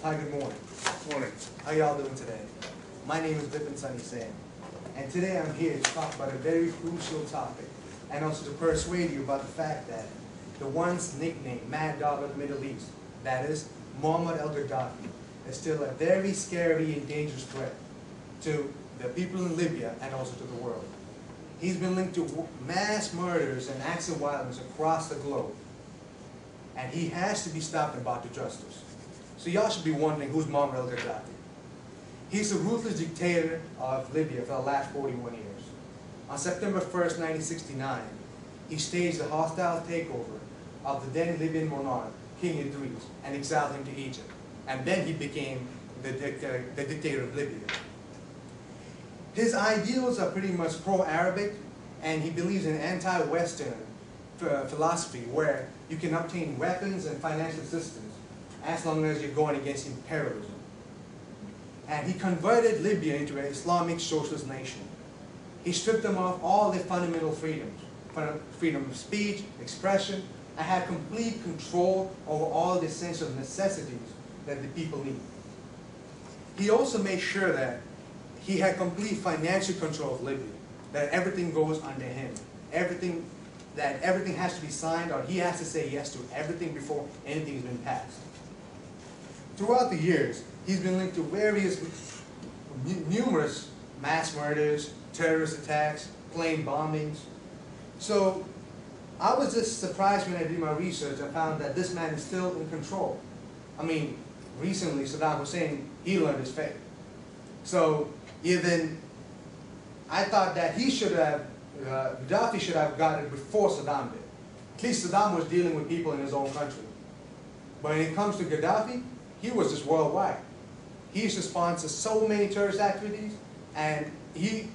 Hi, good morning. Morning. How y'all doing today? My name is Vipin Sunny Sam, and today I'm here to talk about a very crucial topic, and also to persuade you about the fact that the once nicknamed Mad Dog of the Middle East, that is, Muammar al-Qaddafi, is still a very scary and dangerous threat to the people in Libya and also to the world. He's been linked to mass murders and acts of violence across the globe, and he has to be stopped and brought to justice. So y'all should be wondering, who's Muammar al-Qaddafi? He's the ruthless dictator of Libya for the last 41 years. On September 1st, 1969, he staged a hostile takeover of the then Libyan monarch, King Idris, and exiled him to Egypt. And then he became the dictator of Libya. His ideals are pretty much pro-Arabic, and he believes in anti-Western philosophy where you can obtain weapons and financial assistance as long as you're going against imperialism. And he converted Libya into an Islamic socialist nation. He stripped them of all their fundamental freedoms, freedom of speech, expression, and had complete control over all the essential necessities that the people need. He also made sure that he had complete financial control of Libya, that everything goes under him. Everything has to be signed, or he has to say yes to everything before anything has been passed. Throughout the years, he's been linked to numerous mass murders, terrorist attacks, plane bombings. So I was just surprised when I did my research and found that this man is still in control. I mean, recently Saddam Hussein, he learned his fate. So even I thought that he should have, Gaddafi should have got it before Saddam did. At least Saddam was dealing with people in his own country. But when it comes to Gaddafi, he was just worldwide. He used to sponsor so many terrorist activities, and the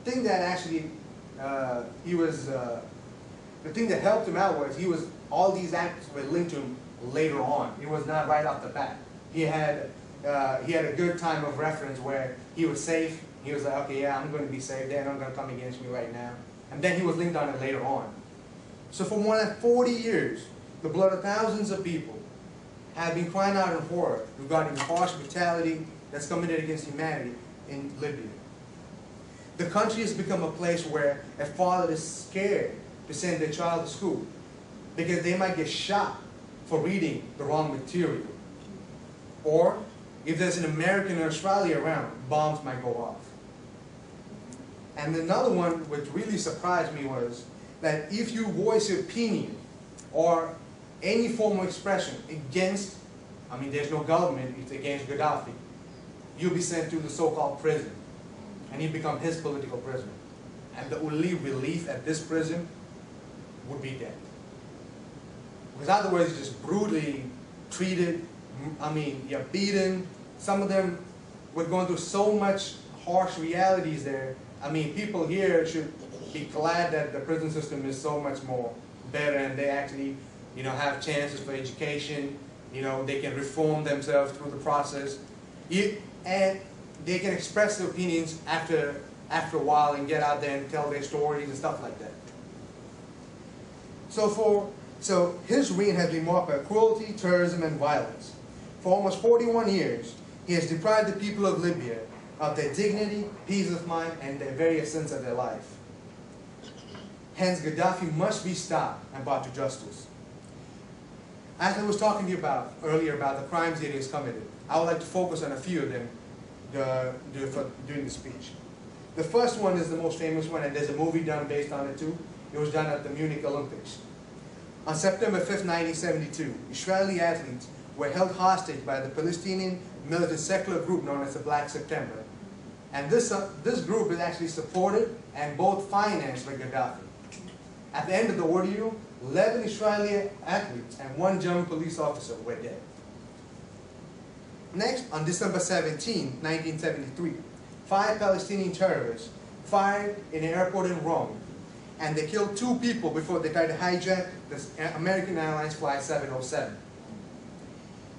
thing that actually the thing that helped him out was all these acts were linked to him later on. It was not right off the bat. He had a good time of reference where he was safe. He was like, okay, yeah, I'm going to be safe. They're not going to come against me right now. And then he was linked on it later on. So for more than 40 years, the blood of thousands of people have been crying out in horror regarding the harsh brutality that's committed against humanity in Libya. The country has become a place where a father is scared to send their child to school because they might get shot for reading the wrong material. Or if there's an American or Australia around, bombs might go off. And another one which really surprised me was that if you voice your opinion or any form of expression against, there's no government, it's against Gaddafi, you'll be sent to the so-called prison. And you become his political prisoner. And the only relief at this prison would be death. Because otherwise you're just brutally treated, you're beaten. Some of them were going through so much harsh realities there. People here should be glad that the prison system is so much more better and they actually, have chances for education. They can reform themselves through the process. And they can express their opinions after a while and get out there and tell their stories and stuff like that. So his reign has been marked by cruelty, terrorism, and violence. For almost 41 years, he has deprived the people of Libya of their dignity, peace of mind, and the very essence of their life. Hence, Gaddafi must be stopped and brought to justice. As I was talking to you earlier about the crimes that he has committed, I would like to focus on a few of them during the speech. The first one is the most famous one, and there's a movie done based on it too. It was done at the Munich Olympics. On September 5th, 1972, Israeli athletes were held hostage by the Palestinian militant secular group known as the Black September. And this group is actually supported and both financed by Gaddafi. At the end of the ordeal, 11 Israeli athletes and 1 German police officer were dead. Next, on December 17, 1973, 5 Palestinian terrorists fired in an airport in Rome, and they killed 2 people before they tried to hijack the American Airlines Flight 707.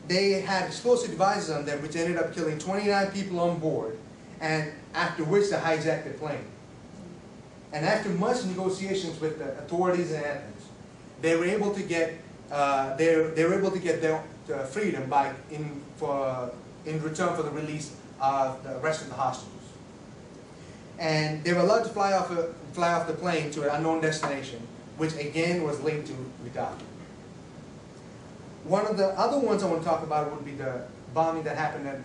They had explosive devices on them which ended up killing 29 people on board, and after which they hijacked the plane. And after much negotiations with the authorities in Athens, they were able to get they were able to get their freedom in return for the release of the rest of the hostages. And they were allowed to fly off the plane to an unknown destination, which again was linked to Qaddafi. One of the other ones I want to talk about would be the bombing that happened at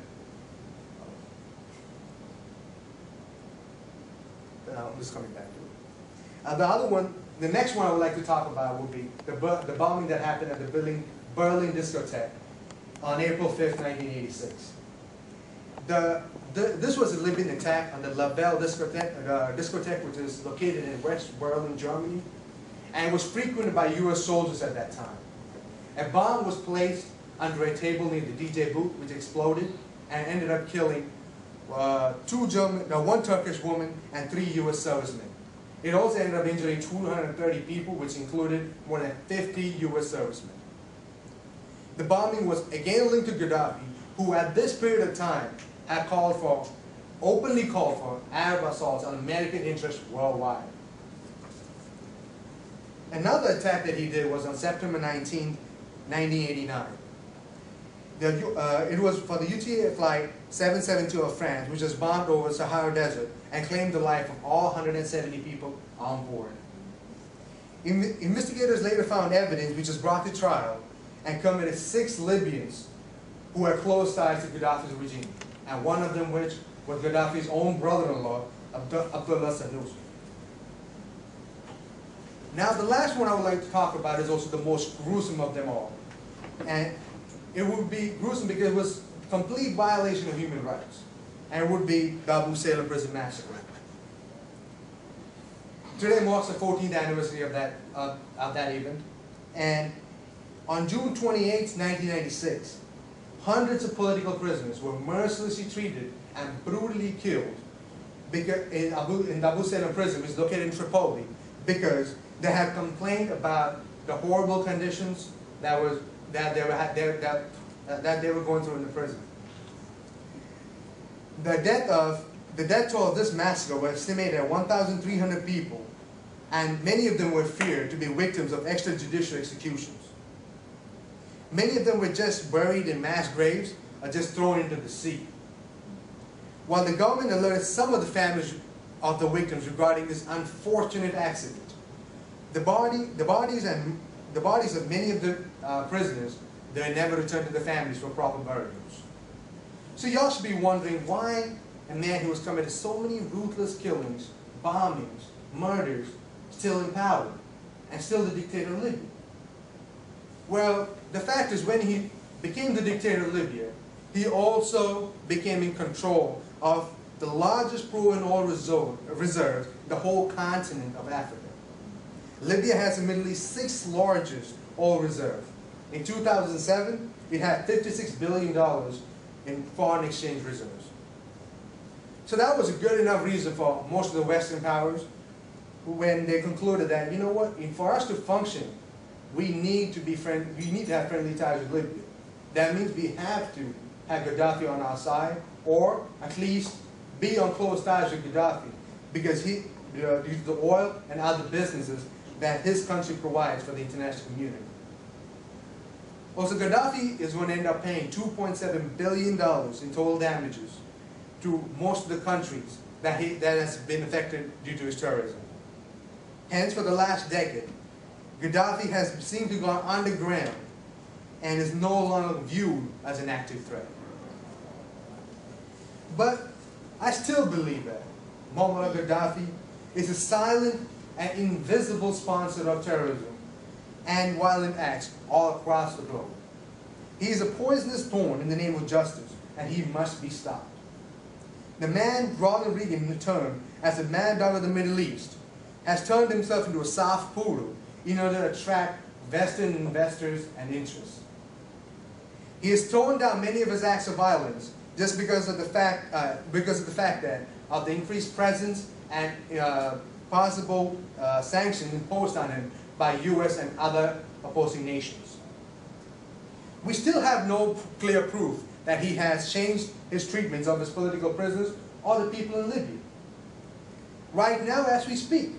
I'm just coming back to it. The next one I would like to talk about would be the bombing that happened at the Berlin discotheque on April 5th, 1986. This was a Libyan attack on the La Belle discotheque, which is located in West Berlin, Germany, and was frequented by US soldiers at that time. A bomb was placed under a table near the DJ booth, which exploded and ended up killing one Turkish woman and 3 US servicemen. It also ended up injuring 230 people, which included more than 50 US servicemen. The bombing was again linked to Qaddafi, who at this period of time had openly called for Arab assaults on American interests worldwide. Another attack that he did was on September 19, 1989. It was for the UTA flight 772 of France, which was bombed over the Sahara Desert and claimed the life of all 170 people on board. Investigators later found evidence which was brought to trial and committed 6 Libyans who had close ties to Qaddafi's regime, and one of them which was Qaddafi's own brother-in-law, Abdullah Sanusi. Now the last one I would like to talk about is also the most gruesome of them all. And it would be gruesome because it was a complete violation of human rights. And it would be the Abu Salem prison massacre. Today marks the 14th anniversary of that event. And on June 28, 1996, hundreds of political prisoners were mercilessly treated and brutally killed in the Abu Salem prison, which is located in Tripoli, because they had complained about the horrible conditions that they were going through in the prison. The death toll of this massacre was estimated at 1,300 people, and many of them were feared to be victims of extrajudicial executions. Many of them were just buried in mass graves or just thrown into the sea. While the government alerted some of the families of the victims regarding this unfortunate accident, the bodies of many of the prisoners, they never returned to their families for proper burials. So y'all should be wondering why a man who has committed so many ruthless killings, bombings, murders, still in power, and still the dictator of Libya. Well, the fact is, when he became the dictator of Libya, he also became in control of the largest proven oil reserve, the whole continent of Africa. Libya has the Middle East's 6th largest oil reserve. In 2007, it had $56 billion in foreign exchange reserves. So that was a good enough reason for most of the Western powers when they concluded that, you know what, for us to function, we need to have friendly ties with Libya. That means we have to have Gaddafi on our side, or at least be on close ties with Gaddafi, because due to the oil and other businesses that his country provides for the international community. Also, Gaddafi is going to end up paying $2.7 billion in total damages to most of the countries that has been affected due to his terrorism. Hence, for the last decade, Gaddafi has seemed to have gone underground and is no longer viewed as an active threat. But I still believe that Muammar Gaddafi is a silent and invisible sponsor of terrorism and violent acts all across the globe. He is a poisonous thorn in the name of justice, and he must be stopped. The man Ronald Reagan termed as the mad dog of the Middle East has turned himself into a soft poodle in order to attract Western investors and interests. He has toned down many of his acts of violence just because of the fact that of the increased presence and possible sanctions imposed on him by U.S. and other opposing nations. We still have no clear proof that he has changed his treatments of his political prisoners or the people in Libya. Right now, as we speak,